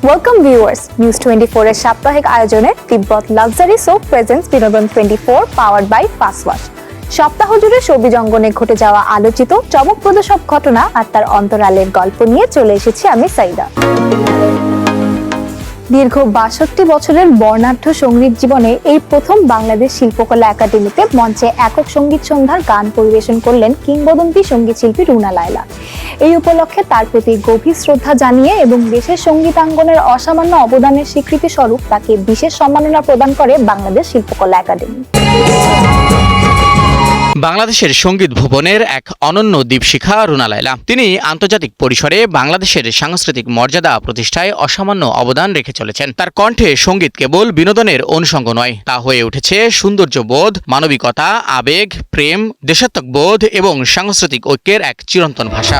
Welcome viewers, news 24 এর সাপ্তাহিক আয়োজনে তিব্বত লাক্সারি সোপ প্রেজেন্স বিনোদন 24 পাওয়ার্ড বাই ফাস্ট ওয়াশ। সপ্তাহ জুড়ে সবুজ অঙ্গনে ঘটে যাওয়া আলোচিত চমকপ্রদ সব ঘটনা আর তার অন্তরালের গল্প নিয়ে চলে এসেছি আমি সাইদা। দীর্ঘ ৬২ বছরের বর্ণাঢ্য সঙ্গীত জীবনে এই প্রথম বাংলাদেশ শিল্পকলা একাডেমিতে মঞ্চে একক সঙ্গীত সন্ধ্যার গান পরিবেশন করলেন কিংবদন্তি সঙ্গীত শিল্পী রুনা লায়লা। এই উপলক্ষে তার প্রতি গভীর শ্রদ্ধা জানিয়ে এবং দেশের সঙ্গীতাঙ্গনের অসামান্য অবদানের স্বীকৃতি স্বরূপ তাকে বিশেষ সম্মাননা প্রদান করে বাংলাদেশ শিল্পকলা একাডেমি। বাংলাদেশের সঙ্গীত ভুবনের এক অনন্য দীপশিখা রুনা লায়লা। তিনি আন্তর্জাতিক পরিসরে বাংলাদেশের সাংস্কৃতিক মর্যাদা প্রতিষ্ঠায় অসামান্য অবদান রেখে চলেছেন। তার কণ্ঠে সঙ্গীত কেবল বিনোদনের অনুষঙ্গ নয়, তা হয়ে উঠেছে সৌন্দর্যবোধ, মানবিকতা, আবেগ, প্রেম, দেশাত্মবোধ এবং সাংস্কৃতিক ঐক্যের এক চিরন্তন ভাষা।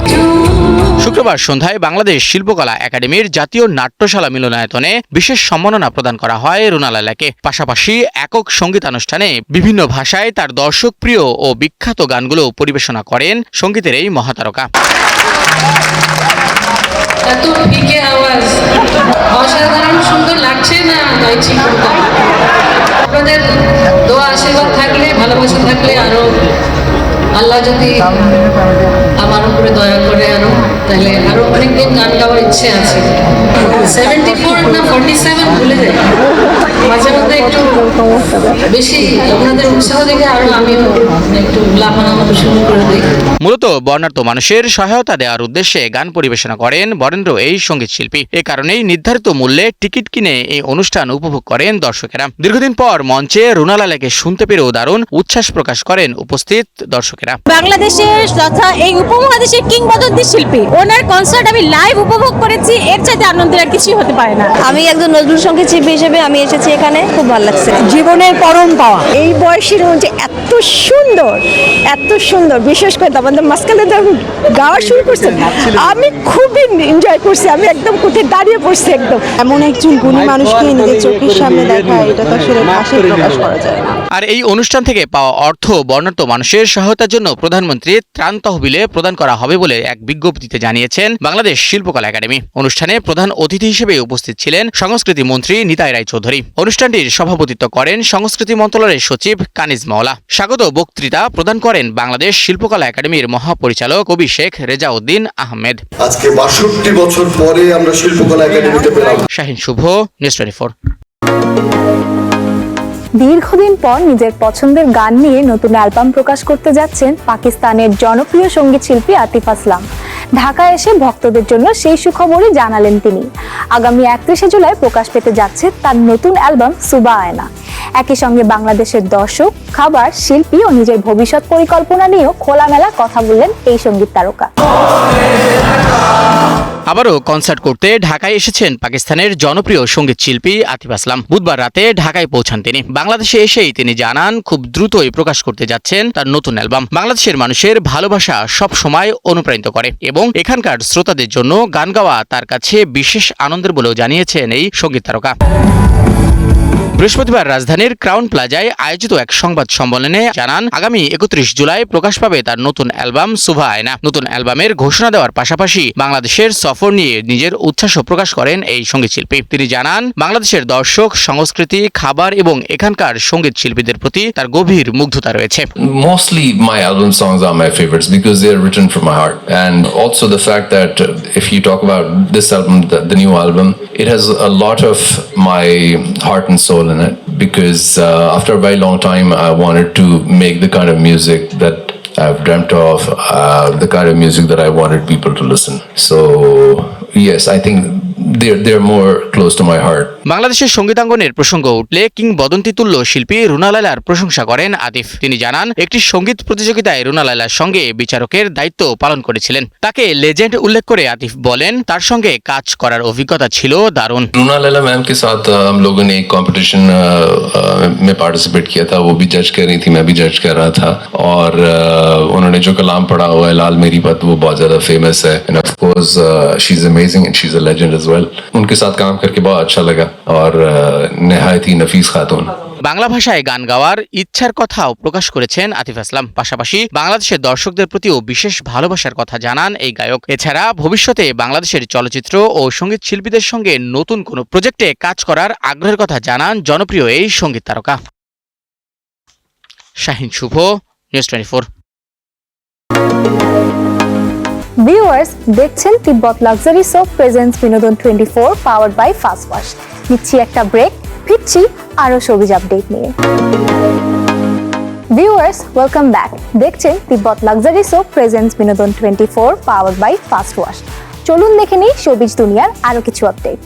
শুক্রবার সন্ধ্যায় বাংলাদেশ শিল্পকলা একাডেমির জাতীয় নাট্যশালা মিলনায়তনে বিশেষ সম্মাননা প্রদান করা হয় রুনা লায়লাকে। পাশাপাশি একক সঙ্গীতানুষ্ঠানে বিভিন্ন ভাষায় তার দর্শকপ্রিয় ও বিখ্যাত গানগুলো পরিবেশনা করেন সঙ্গীতের এই মহাতারকা। এত ফিকে আওয়াজ, অসাধারণ সুন্দর লাগছে না? আপনাদের দোয়া আশীর্বাদ থাকলে, ভালোবাসা থাকলে, আরো আল্লাহ যদি আমার উপরে দয়া করে আরো, তাহলে আরো অনেকদিন গান গাওয়ার ইচ্ছে আছে। 74 না 47 ভুলে যাই মাঝে মধ্যে, একটু বেশি আপনাদের উৎসাহ দেখে আরো আমিও একটু লাফানো শুরু করে দিই। মূলত বর্ণাঢ্য মানুষের সহায়তা দেওয়ার উদ্দেশ্যে গান পরিবেশনা করেন বরেন্দ্র এই সঙ্গীত শিল্পী। এ কারণেই নির্ধারিত মূল্যে টিকিট কিনে এই অনুষ্ঠান উপভোগ করেন দর্শকেরা। দীর্ঘদিন পর মঞ্চে রুনা লায়লাকে শুনতে পেরেও দারুণ উচ্ছ্বাস প্রকাশ করেন উপস্থিত দর্শকেরা। বাংলাদেশের তথা এই উপমহাদেশের কিংবদন্তি শিল্পী, ওনার কনসার্ট আমি লাইভ উপভোগ করেছি, এর চাইতে আনন্দের আর কিছুই হতে পারে না। আমি একজন নজরুল সঙ্গীত শিল্পী হিসেবে আমি এসেছি এখানে, খুব ভালো লাগছে। জীবনের পরম পাওয়া এই বয়সের মধ্যে এত সুন্দর, এত সুন্দর, বিশেষ করে আমাদের মাঝখানে যখন গাওয়া শুরু করছে আমি খুবই এনজয় করছি। আমি একদম কোথায় দাঁড়িয়ে পড়ছি একদম। এমন একজন গুণী মানুষকে নিজের চোখের সামনে দেখা, এটা তো আসলে ভাষায় প্রকাশ করা যায় না। আর এই অনুষ্ঠান থেকে পাওয়া অর্থ বর্ণাঢ্য মানুষের সহায়তার জন্য প্রধানমন্ত্রী ত্রাণ তহবিলে প্রদান করা হবে বলে এক বিজ্ঞপ্তিতে জানিয়েছেন বাংলাদেশ শিল্পকলা একাডেমি। অনুষ্ঠানে প্রধান অতিথি হিসেবে উপস্থিত ছিলেন সংস্কৃতি মন্ত্রী নিতাই রায়চৌধুরী। অনুষ্ঠানটির সভাপতিত্ব করেন সংস্কৃতি মন্ত্রণালয়ের সচিব কানিজ মাওলা। স্বাগত বক্তৃতা প্রদান করেন বাংলাদেশ শিল্পকলা একাডেমির মহাপরিচালক কবি শেখ রেজাউদ্দিন আহমেদ। আজকে ৬২ বছর পরে আমরা শিল্পকলা একাডেমিতে পেলাম। শাহিন শুভ, নিউজ 24। দীর্ঘদিন পর নিজের পছন্দের গান নিয়ে নতুন অ্যালবাম প্রকাশ করতে যাচ্ছেন পাকিস্তানের জনপ্রিয় সঙ্গীত শিল্পী আতিফ আসলাম। ঢাকায় এসে ভক্তদের জন্য সেই সুখবরই জানালেন তিনি। আগামী ৩১ জুলাই প্রকাশ পেতে যাচ্ছে তার নতুন অ্যালবাম সুবা আয়না। একই সঙ্গে বাংলাদেশের দর্শক, খাবার, শিল্পী ও নিজের ভবিষ্যৎ পরিকল্পনা নিয়েও খোলামেলা কথা বললেন এই সঙ্গীত তারকা। আবারও কনসার্ট করতে ঢাকায় এসেছেন পাকিস্তানের জনপ্রিয় সঙ্গীত শিল্পী আতিফ আসলাম। বুধবার রাতে ঢাকায় পৌঁছান তিনি। বাংলাদেশে এসেই তিনি জানান খুব দ্রুতই প্রকাশ করতে যাচ্ছেন তার নতুন অ্যালবাম। বাংলাদেশের মানুষের ভালোবাসা সব সময় অনুপ্রাণিত করে এবং এখানকার শ্রোতাদের জন্য গান গাওয়া তার কাছে বিশেষ আনন্দের বলেও জানিয়েছেন এই সঙ্গীত তারকা। বৃহস্পতিবার রাজধানীর ক্রাউন প্লাজায় আয়োজিত এক সংবাদ সম্মেলনে জানান আগামী ৩১ জুলাই প্রকাশ পাবে তার নতুন অ্যালবাম সুবা আয়না। নতুন অ্যালবামের ঘোষণা দেওয়ার পাশাপাশি বাংলাদেশের সফর নিয়ে নিজের উচ্ছ্বাস প্রকাশ করেন এই সঙ্গীত শিল্পী। তিনি জানান বাংলাদেশের দর্শক, সংস্কৃতি, খাবার এবং এখানকার সঙ্গীত শিল্পীদের প্রতি তার গভীর মুগ্ধতা রয়েছে। Mostly my album songs are my favorites because they are written from my heart, and also the fact that if you talk about this album, the new album, it has a lot of my heart and soul in it, because after a very long time I wanted to make the kind of music that I've dreamt of, the kind of music that I wanted people to listen. So yes, I think they're more close to my heart. বাংলাদেশের সঙ্গীতাঙ্গনের প্রসঙ্গ উঠলে কিংবদন্তি তুল্য শিল্পী রুনা লায়লার প্রশংসা করেন আতিফ। তিনি জানান একটি সঙ্গীত প্রতিযোগিতায় রুনা লায়লার সঙ্গে বিচারকের দায়িত্ব পালন করেছিলেন। তাকে লেজেন্ড উল্লেখ করে আতিফ বলেন তার সঙ্গে কাজ করার অভিজ্ঞতা ছিল দারুণ। रूना लैला मैम के साथ हम लोगों ने एक कंपटीशन में पार्टिसिपेट किया था। वो भी जज कर रही थी, मैं भी जज कर रहा था, और उन्होंने जो कलाम पढ़ा हुआ है लाल मेरी बात, वो बहुत ज्यादा फेमस है, and of course she is amazing and she is a legend as well. उनके साथ काम करके बहुत अच्छा लगा, और नहायत ही नफीस खातून। বাংলা ভাষায় গান গাওয়ার ইচ্ছার কথাও প্রকাশ করেছেন আতিফ আসলাম। পাশাপাশি বাংলাদেশের দর্শকদের প্রতিও বিশেষ ভালোবাসার কথা জানান এই গায়ক। এছাড়া ভবিষ্যতে বাংলাদেশের চলচ্চিত্র ও সঙ্গীত শিল্পীদের সঙ্গে নতুন কোনো প্রজেক্টে কাজ করার আগ্রহের কথা জানান জনপ্রিয় এই সঙ্গীত তারকা। শাহিন শুভ, নিউজ 24। ভিউয়ার্স দেখছেন তিব্বত লাক্সারি সোপ প্রেজেন্স বিনোদন 24 পাওয়ার্ড বাই ফাস্ট ওয়াশ। নিচ্ছি একটা ব্রেক, ফিরছি আরো শোবিজ আপডেট নিয়ে। ভিউয়ার্স ওয়েলকাম ব্যাক, দেখছেন তিব্বত লাক্সারি সোপ প্রেজেন্স বিনোদন 24 পাওয়ার্ড বাই ফাস্ট ওয়াশ। চলুন দেখে নিই শোবিজ দুনিয়ার আরো কিছু আপডেট।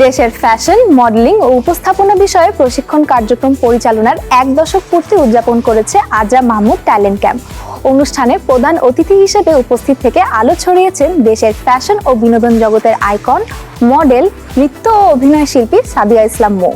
দেশের ফ্যাশন, মডেলিং ও উপস্থাপনা বিষয়ে প্রশিক্ষণ কার্যক্রম পরিচালনার 1 দশক পূর্তি উদযাপন করেছে আজরা মাহমুদ ট্যালেন্ট ক্যাম্প। অনুষ্ঠানে প্রধান অতিথি হিসেবে উপস্থিত থেকে আলো ছড়িয়েছেন দেশের ফ্যাশন ও বিনোদন জগতের আইকন, মডেল, নৃত্য ও অভিনয় শিল্পী সাদিয়া ইসলাম মৌ।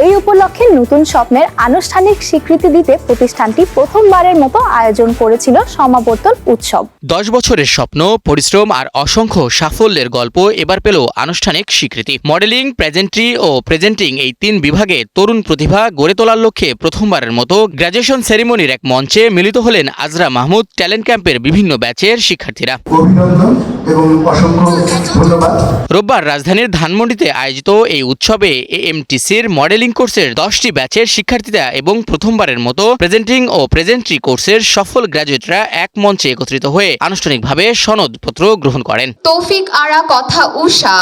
এই উপলক্ষে নতুন স্বপ্নের আনুষ্ঠানিক স্বীকৃতি দিতে প্রতিষ্ঠানটি প্রথমবারের মতো আয়োজন করেছিল সমাবর্তন উৎসব। 10 বছরের স্বপ্ন, পরিশ্রম আর অসংখ্য সাফল্যের গল্প এবার পেল আনুষ্ঠানিক স্বীকৃতি। মডেলিং, প্রেজেন্ট্রি ও প্রেজেন্টিং এই 3 বিভাগে তরুণ প্রতিভা গড়ে তোলার লক্ষ্যে প্রথমবারের মতো গ্র্যাজুয়েশন সেরিমনির এক মঞ্চে মিলিত হলেন আজরা মাহমুদ ট্যালেন্ট ক্যাম্পের বিভিন্ন ব্যাচের শিক্ষার্থীরা। অভিনন্দন এবং অসংখ্য ধন্যবাদ। রোববার রাজধানীর ধানমন্ডিতে আয়োজিত এই উৎসবে এএমটিসির মডেলিং কোর্সের 10টি ব্যাচের শিক্ষার্থীরা এবং প্রথমবারের মতো প্রেজেন্টিং ও প্রেজেন্ট্রি কোর্সের সফল গ্র্যাজুয়েটরা এক মঞ্চে একত্রিত হয়ে আনুষ্ঠানিকভাবে সনদপত্র গ্রহণ করেন। তৌফিক আরা কথা উষা।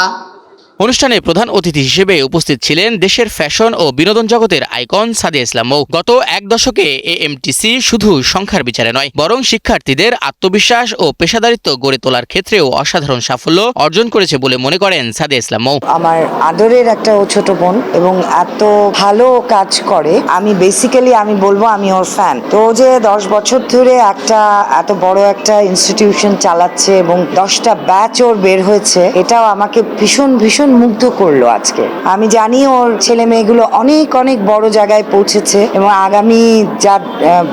অনুষ্ঠানে প্রধান অতিথি হিসেবে উপস্থিত ছিলেন দেশের ফ্যাশন ও বিনোদন জগতের আইকন সাদিয়া ইসলাম মৌ। গত 1 দশকে এএমটিসি শুধু সংখ্যার বিচারে নয়, বরং শিক্ষার্থীদের আত্মবিশ্বাস ও পেশাদারিত্ব গড়ে তোলার ক্ষেত্রেও অসাধারণ সাফল্য অর্জন করেছে বলে মনে করেন সাদিয়া ইসলাম মৌ। আমার আদরের একটা ছোট বোন এবং এত ভালো কাজ করে, আমি বেসিক্যালি আমি বলবো আমি ওর ফ্যান। তো যে 10 বছর ধরে একটা এত বড় একটা ইনস্টিটিউশন চালাচ্ছে এবং 10টা ব্যাচ ওর বের হয়েছে, এটাও আমাকে ভীষণ মুগ্ধ করলো আজকে। আমি জানি ওর ছেলে মেয়েগুলো অনেক অনেক বড় জায়গায় পৌঁছেছে এবং আগামী যা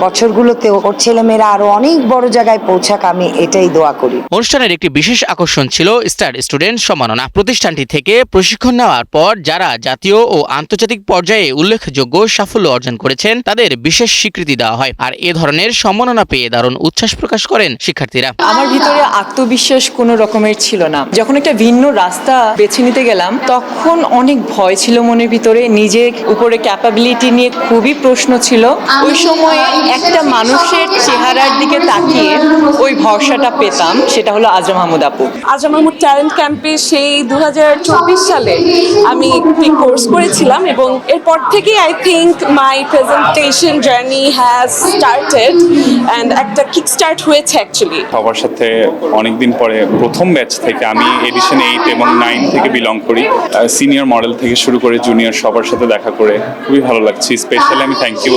বছরগুলোতে ওর ছেলে মেয়েরা আরো অনেক বড় জায়গায় পৌঁছাক, আমি এটাই দোয়া করি। অনুষ্ঠানের একটি বিশেষ আকর্ষণ ছিল স্টার স্টুডেন্ট সম্মাননা। প্রতিষ্ঠানটি থেকে প্রশিক্ষণ নেওয়ার পর যারা জাতীয় ও আন্তর্জাতিক পর্যায়ে উল্লেখযোগ্য সাফল্য অর্জন করেছেন তাদের বিশেষ স্বীকৃতি দেওয়া হয়। আর এ ধরনের সম্মাননা পেয়ে দারুণ উচ্ছ্বাস প্রকাশ করেন শিক্ষার্থীরা। আমার ভিতরে আত্মবিশ্বাস কোনো রকমের ছিল না। যখন একটা ভিন্ন রাস্তা বেছে নিতে গেলাম তখন অনেক ভয় ছিল মনের ভিতরে, নিজের উপরে ক্যাপাবিলিটি নিয়ে খুবই প্রশ্ন ছিল। ওই সময়ে একটা মানুষের চেহারার দিকে তাকিয়ে ওই ভরসাটা পেতাম, সেটা হলো আজরা মাহমুদ আপু। আজরা মাহমুদ ট্যালেন্ট ক্যাম্পে সেই 2024 সালে আমি কোর্স করেছিলাম এবং এরপর থেকে I think my presentation journey has started and একটা কিক স্টার্ট হয়েছে অ্যাকচুয়ালি। সবার সাথে অনেকদিন পরে প্রথম ব্যাচ থেকে, আমি এডিশন 8 এবং 9 থেকে বিলং করি, সিনিয়র মডেল থেকে শুরু করে জুনিয়র সবার সাথে দেখা করে খুবই ভালো লাগছে। স্পেশালি আমি থ্যাংক ইউ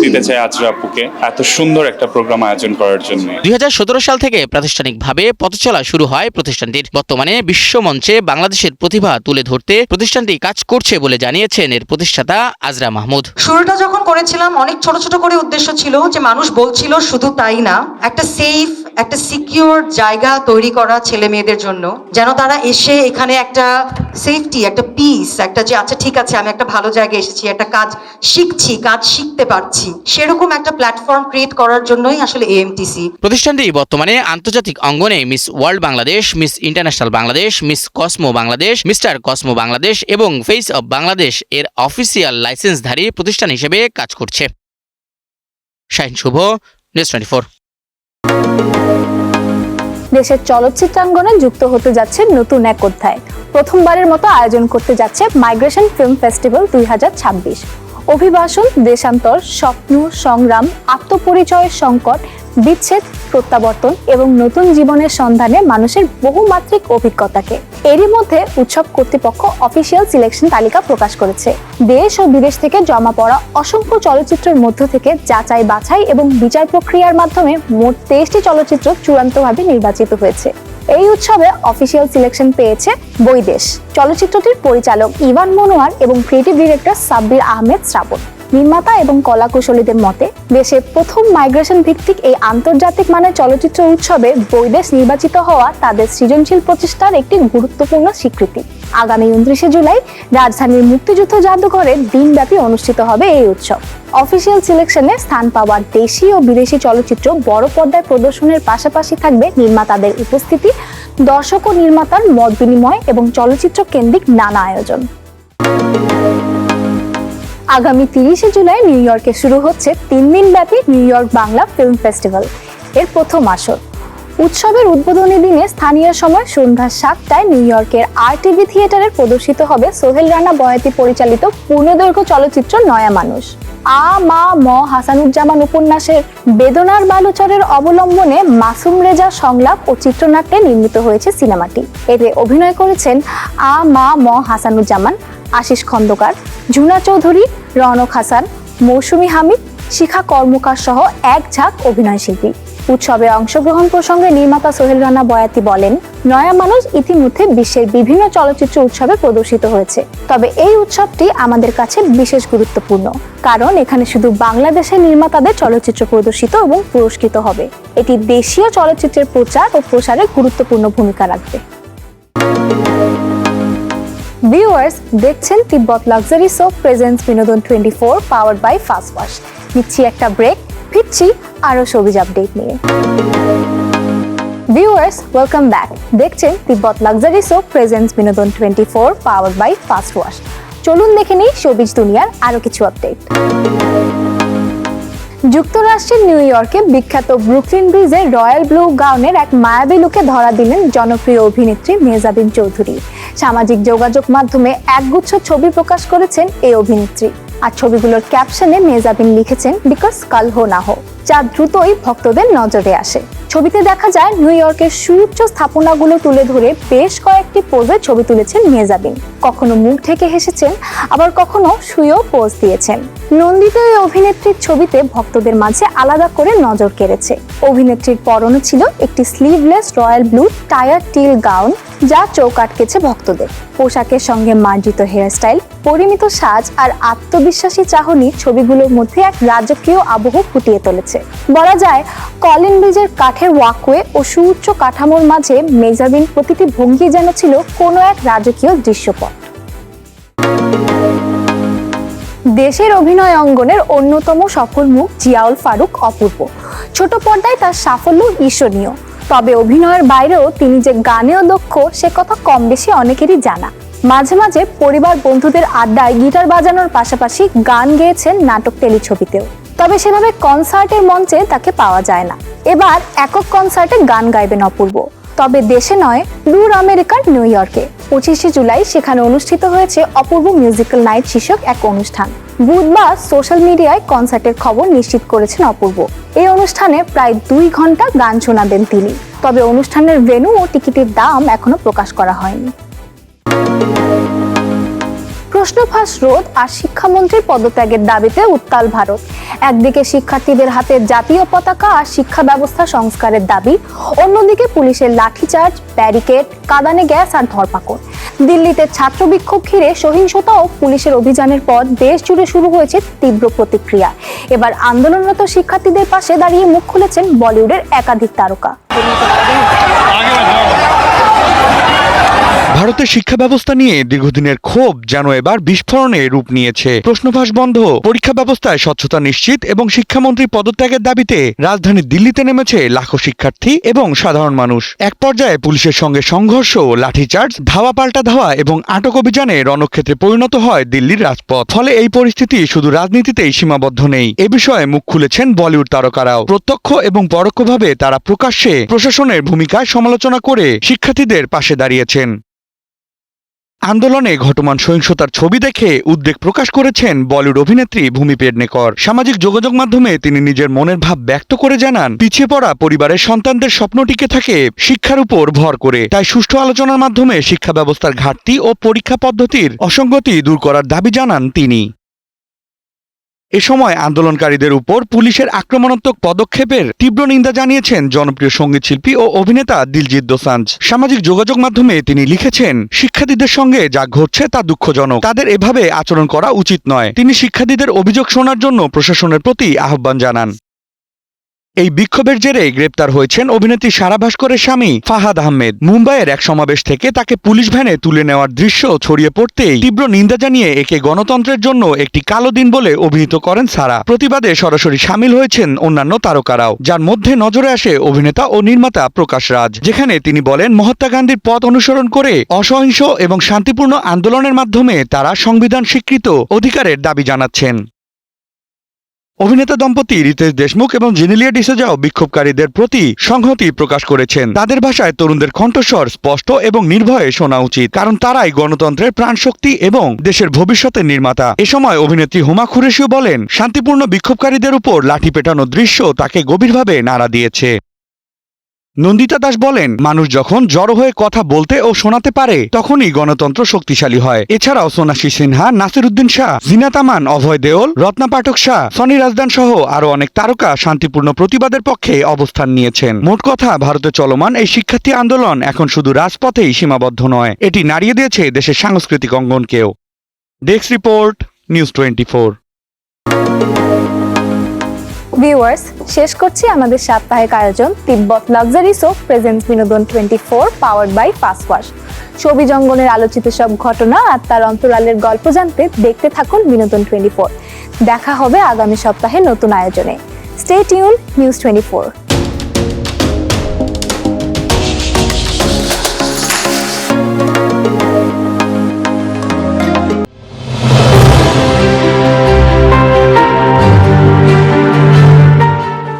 দিতে চাই আজরা আপুকে এত সুন্দর একটা প্রোগ্রাম আয়োজন করার জন্য। 2017 সাল থেকে প্রাতিষ্ঠানিকভাবে পথচলা শুরু হয় প্রতিষ্ঠানটির। বর্তমানে বিশ্বমঞ্চে বাংলাদেশের প্রতিভা তুলে ধরতে প্রতিষ্ঠানটি কাজ করছে বলে জানিয়েছেন এর প্রতিষ্ঠাতা আজরা মাহমুদ। শুরুটা যখন করেছিলাম অনেক ছোট ছোট করে উদ্দেশ্য ছিল, যে মানুষ বলছিল শুধু তাই না, একটা সেফ, একটা সিকিউর জায়গা তৈরি করা ছেলে মেয়েদের জন্য, যেন তারা এসে এখানে একটা সেফটি, একটা পিস, একটা যে আচ্ছা ঠিক আছে আমি একটা ভালো জায়গায় এসেছি, একটা কাজ শিখছি, কাজ শিখতে পারছি, সেরকম একটা প্ল্যাটফর্ম ক্রিয়েট করার জন্যই আসলে এএমটিসি। প্রতিষ্ঠানটি বর্তমানে আন্তর্জাতিক অঙ্গনে miss world Bangladesh, miss international Bangladesh, miss Cosmo Bangladesh, mister Cosmo Bangladesh এবং ফেস অব বাংলাদেশ এর অফিসিয়াল লাইসেন্সধারী প্রতিষ্ঠান হিসেবে কাজ করছে। শাহিন শুভ, নিউজ 24। দেশের চলচ্চিত্রাঙ্গনে যুক্ত হতে যাচ্ছে নতুন এক অধ্যায়। প্রথমবারের মতো আয়োজন করতে যাচ্ছে মাইগ্রেশন ফিল্ম ফেস্টিভ্যাল 2026। অভিবাসন, দেশান্তর, স্বপ্ন, সংগ্রাম, আত্মপরিচয়ের সংকট, বিচ্ছেদ, প্রত্যাবর্তন এবং নতুন জীবনের সন্ধানে মানুষের বহুমাত্রিক অভিজ্ঞতাকে। এরই মধ্যে উৎসব কর্তৃপক্ষ অফিসিয়াল সিলেকশন তালিকা প্রকাশ করেছে। দেশ ও বিদেশ থেকে জমা পড়া অসংখ্য চলচ্চিত্রের মধ্য থেকে যাচাই বাছাই এবং বিচার প্রক্রিয়ার মাধ্যমে মোট 23টি চলচ্চিত্র চূড়ান্তভাবে নির্বাচিত হয়েছে। এই উৎসবে অফিসিয়াল সিলেকশন পেয়েছে বৈদেশ। চলচ্চিত্রটির পরিচালক ইভান মনোয়ার এবং ক্রিয়েটিভ ডিরেক্টর সাব্বির আহমেদ শ্রাবণ। নির্মাতা এবং কলাকুশলীদের মতে দেশের প্রথম মাইগ্রেশন ভিত্তিক এই আন্তর্জাতিক মানের চলচ্চিত্র উৎসবে বৈদেশ নির্বাচিত হওয়া তাদের সৃজনশীল প্রচেষ্টার একটি গুরুত্বপূর্ণ স্বীকৃতি। আগামী 29শে জুলাই রাজধানীর মুক্তিযুদ্ধ জাদুঘরে দিনব্যাপী অনুষ্ঠিত হবে এই উৎসব। অফিসিয়াল সিলেকশনে স্থান পাওয়া দেশি ও বিদেশি চলচ্চিত্র বড় পর্দায় প্রদর্শনের পাশাপাশি থাকবে নির্মাতাদের উপস্থিতি, দর্শক ও নির্মাতার মত বিনিময় এবং চলচ্চিত্র কেন্দ্রিক নানা আয়োজন। আগামী 30শে জুলাই নিউ ইয়র্কে শুরু হচ্ছে 3 দিনব্যাপী new York Bangla film festival এর প্রথম আসর। উৎসবের উদ্বোধনী দিনে স্থানীয় সময় সন্ধ্যা 7টায় নিউ ইয়র্কের RTV থিয়েটারে প্রদর্শিত হবে সোহেল রানা বয়াতি পরিচালিত পূর্ণদৈর্ঘ্য চলচ্চিত্র নয়া মানুষ। মা ম হাসানুজ্জামান উপন্যাসের বেদনার বালুচরের অবলম্বনে মাসুম রেজার সংলাপ ও চিত্রনাট্যে নির্মিত হয়েছে সিনেমাটি। এতে অভিনয় করেছেন মা ম হাসানুজ্জামান, আশিস খন্দকার, ঝুনা চৌধুরী, রনক হাসান, মৌসুমী হামিদ, শিখা কর্মকার সহ এক ঝাঁক অভিনয়শিল্পী। উৎসবে অংশগ্রহণ প্রসঙ্গে নির্মাতা সোহেল রানা বয়াতি বলেন, নয়া মানুষ ইতিমধ্যে বিশ্বের বিভিন্ন চলচ্চিত্র উৎসবে প্রদর্শিত হয়েছে, তবে এই উৎসবটি আমাদের কাছে বিশেষ গুরুত্বপূর্ণ, কারণ এখানে শুধু বাংলাদেশের নির্মাতাদের চলচ্চিত্র প্রদর্শিত এবং পুরস্কৃত হবে। এটি দেশীয় চলচ্চিত্রের প্রচার ও প্রসারে গুরুত্বপূর্ণ ভূমিকা রাখবে। ভিউয়ার্স, দেখছেন তিব্বত লাক্সারি সোপ প্রেজেন্স বিনোদন 24 পাওয়ার্ড বাই ফাস্ট ওয়াশ। নিচ্ছি একটা ব্রেক, ফিরছি আরো শোবিজ আপডেট নিয়ে। Viewers, welcome back. দেখছেন তিব্বত লাক্সারি সোপ প্রেজেন্স বিনোদন 24 পাওয়ার্ড বাই ফাস্ট ওয়াশ। চলুন দেখে নিই শোবিজ দুনিয়ার আরো কিছু আপডেট। যুক্তরাষ্ট্রের নিউ ইয়র্কে বিখ্যাত ব্রুকলিন ব্রিজে রয়্যাল ব্লু গাউনের এক মায়াবী লুকে ধরা দিলেন জনপ্রিয় অভিনেত্রী মেহজাবিন চৌধুরী। সামাজিক যোগাযোগ মাধ্যমে একগুচ্ছ ছবি প্রকাশ করেছেন এই অভিনেত্রী, আর ছবিগুলোর ক্যাপশনে মেহজাবিন লিখেছেন বিকজ কাল হো না হো, যা দ্রুতই ভক্তদের নজরে আসে। ছবিতে দেখা যায় নিউ ইয়র্কের সুউচ্চ স্থাপনাগুলো তুলে ধরে বেশ কয়েকটি পোজে ছবি তুলেছেন মেহজাবিন। কখনো মুখ ঢেকে হেসেছেন, আবার কখনো শুয়েও পোজ দিয়েছেন। নন্দিত এই অভিনেত্রীর ছবিতে ভক্তদের মাঝে আলাদা করে নজর কেড়েছে। অভিনেত্রীর পরনে ছিল একটি sleeveless royal blue tyre till gown, যা চোখ আটকেছে ভক্তদের। পোশাকের সঙ্গে মার্জিত হেয়ারস্টাইল, পরিমিত সাজ আর আত্মবিশ্বাসী চাহনি ছবিগুলোর মধ্যে এক রাজকীয় আবহ ফুটিয়ে তুলেছে। বলা যায়, কলিন ব্রিজের কাঠের ওয়াকওয়ে ও সুউচ্চ কাঠামোর মাঝে মেহজাবিন প্রতিটি ভঙ্গি যেন ছিল কোনো এক রাজকীয় দৃশ্যপট। দেশের অভিনয় অঙ্গনের অন্যতম সফল মুখ জিয়াউল ফারুক অপূর্ব। ছোট পর্দায় তার সাফল্য ঈর্ষণীয়, তবে অভিনয়ের বাইরেও তিনি যে গানেও দক্ষ সে কথা কম বেশি অনেকেরই জানা। মাঝে মাঝে পরিবার বন্ধুদের আড্ডায় গিটার বাজানোর পাশাপাশি গান গেয়েছেন নাটক টেলিছবিতেও, তবে সেভাবে কনসার্টের মঞ্চে তাকে পাওয়া যায় না। এবার একক কনসার্টে গান গাইবেন অপূর্ব, তবে দেশে নয়, দূর আমেরিকার নিউ ইয়র্কে। 25শে জুলাই সেখানে অনুষ্ঠিত হয়েছে অপূর্ব মিউজিক্যাল নাইট শীর্ষক এক অনুষ্ঠান। বুধবার সোশ্যাল মিডিয়ায় কনসার্টের খবর নিশ্চিত করেছেন অপূর্ব। এই অনুষ্ঠানে প্রায় 2 ঘন্টা গান শোনাবেন তিনি, তবে অনুষ্ঠানের ভেন্যু ও টিকিটের দাম এখনো প্রকাশ করা হয়নি। প্রশ্নফাঁস রোধ আর শিক্ষামন্ত্রীর পদত্যাগের দাবিতে উত্তাল ভারত। একদিকে শিক্ষার্থীদের হাতে জাতীয় পতাকা আর শিক্ষা ব্যবস্থা সংস্কারের দাবি, অন্যদিকে পুলিশের লাঠিচার্জ, ব্যারিকেড, কাঁদানে গ্যাস আর ধরপাকড়। দিল্লিতে ছাত্র বিক্ষোভ ঘিরে সহিংসতা ও পুলিশের অভিযানের পর দেশ জুড়ে শুরু হয়েছে তীব্র প্রতিক্রিয়া। এবার আন্দোলনরত শিক্ষার্থীদের পাশে দাঁড়িয়ে মুখ খুলেছেন বলিউডের একাধিক তারকা। ভারতের শিক্ষা ব্যবস্থা নিয়ে দীর্ঘদিনের ক্ষোভ যেন এবার বিস্ফোরণে রূপ নিয়েছে। প্রশ্নফাঁস বন্ধ, পরীক্ষা ব্যবস্থায় স্বচ্ছতা নিশ্চিত এবং শিক্ষামন্ত্রী পদত্যাগের দাবিতে রাজধানী দিল্লিতে নেমেছে লাখো শিক্ষার্থী এবং সাধারণ মানুষ। এক পর্যায়ে পুলিশের সঙ্গে সংঘর্ষ, লাঠিচার্জ, ধাওয়া পাল্টা ধাওয়া এবং আটক অভিযানে রণক্ষেত্রে পরিণত হয় দিল্লির রাজপথ। ফলে এই পরিস্থিতি শুধু রাজনীতিতেই সীমাবদ্ধ নেই, এ বিষয়ে মুখ খুলেছেন বলিউড তারকারাও। প্রত্যক্ষ এবং পরোক্ষভাবে তারা প্রকাশ্যে প্রশাসনের ভূমিকায় সমালোচনা করে শিক্ষার্থীদের পাশে দাঁড়িয়েছেন। আন্দোলনে ঘটমান সহিংসতার ছবি দেখে উদ্বেগ প্রকাশ করেছেন বলিউড অভিনেত্রী ভূমি পেডনেকর। সামাজিক যোগাযোগ মাধ্যমে তিনি নিজের মনের ভাব ব্যক্ত করে জানান, পিছিয়ে পড়া পরিবারের সন্তানদের স্বপ্ন টিকে থাকে শিক্ষার উপর ভর করে। তাই সুষ্ঠু আলোচনার মাধ্যমে শিক্ষা ব্যবস্থার ঘাটতি ও পরীক্ষা পদ্ধতির অসঙ্গতি দূর করার দাবি জানান তিনি। এ সময় আন্দোলনকারীদের উপর পুলিশের আক্রমণাত্মক পদক্ষেপের তীব্র নিন্দা জানিয়েছেন জনপ্রিয় সঙ্গীত শিল্পী ও অভিনেতা দিলজিৎ দোসাঞ্জ। সামাজিক যোগাযোগ মাধ্যমে তিনি লিখেছেন, শিক্ষার্থীদের সঙ্গে যা ঘটছে তা দুঃখজনক, তাদের এভাবে আচরণ করা উচিত নয়। তিনি শিক্ষার্থীদের অভিযোগ শোনার জন্য প্রশাসনের প্রতি আহ্বান জানান। এই বিক্ষোভের জেরে গ্রেপ্তার হয়েছেন অভিনেত্রী সারা ভাস্করের স্বামী ফাহাদ আহমেদ। মুম্বাইয়ের এক সমাবেশ থেকে তাকে পুলিশ ভ্যানে তুলে নেওয়ার দৃশ্য ছড়িয়ে পড়তেই তীব্র নিন্দা জানিয়ে একে গণতন্ত্রের জন্য একটি কালো দিন বলে অভিহিত করেন সারা। প্রতিবাদে সরাসরি সামিল হয়েছেন অন্যান্য তারকারাও, যার মধ্যে নজরে আসে অভিনেতা ও নির্মাতা প্রকাশ রাজ, যেখানে তিনি বলেন মহাত্মা গান্ধীর পথ অনুসরণ করে অসহিংস এবং শান্তিপূর্ণ আন্দোলনের মাধ্যমে তারা সংবিধান স্বীকৃত অধিকারের দাবি জানাচ্ছেন। অভিনেতা দম্পতি রিতেশ দেশমুখ এবং জেনেলিয়া ডিসোজাও বিক্ষোভকারীদের প্রতি সংহতি প্রকাশ করেছেন। তাদের ভাষায় তরুণদের কণ্ঠস্বর স্পষ্ট এবং নির্ভয়ে শোনা উচিত, কারণ তারাই গণতন্ত্রের প্রাণশক্তি এবং দেশের ভবিষ্যতের নির্মাতা। এ সময় অভিনেত্রী হুমা কুরেশিও বলেন, শান্তিপূর্ণ বিক্ষোভকারীদের উপর লাঠি পেটানোর দৃশ্য তাকে গভীরভাবে নাড়া দিয়েছে। নন্দিতা দাস বলেন, মানুষ যখন জড়ো হয়ে কথা বলতে ও শোনাতে পারে তখনই গণতন্ত্র শক্তিশালী হয়। এছাড়াও সোনাক্ষী সিনহা, নাসির উদ্দিন শাহ, জিনাত আমান, অভয় দেওল, রত্না পাঠক শাহ, সনি রাজদান সহ আরো অনেক তারকা শান্তিপূর্ণ প্রতিবাদের পক্ষে অবস্থান নিয়েছেন। মোট কথা, ভারতে চলমান এই শিক্ষার্থী আন্দোলন এখন শুধু রাজপথেই সীমাবদ্ধ নয়, এটি নাড়িয়ে দিয়েছে দেশের সাংস্কৃতিক অঙ্গনকেও। Desk report, news 24। ভিউয়ার্স, শেষ করছি আমাদের সাপ্তাহিক আয়োজন তিব্বত লাক্সারি সোপ প্রেজেন্টস বিনোদন 24 পাওয়ার্ড বাই ফাস্ট ওয়াশ। ছবি জঙ্গলের আলোচিত সব ঘটনা আর তার অন্তরালের গল্প জানতে দেখতে থাকুন বিনোদন 24। দেখা হবে আগামী সপ্তাহে নতুন আয়োজনে। Stay tune, news 24।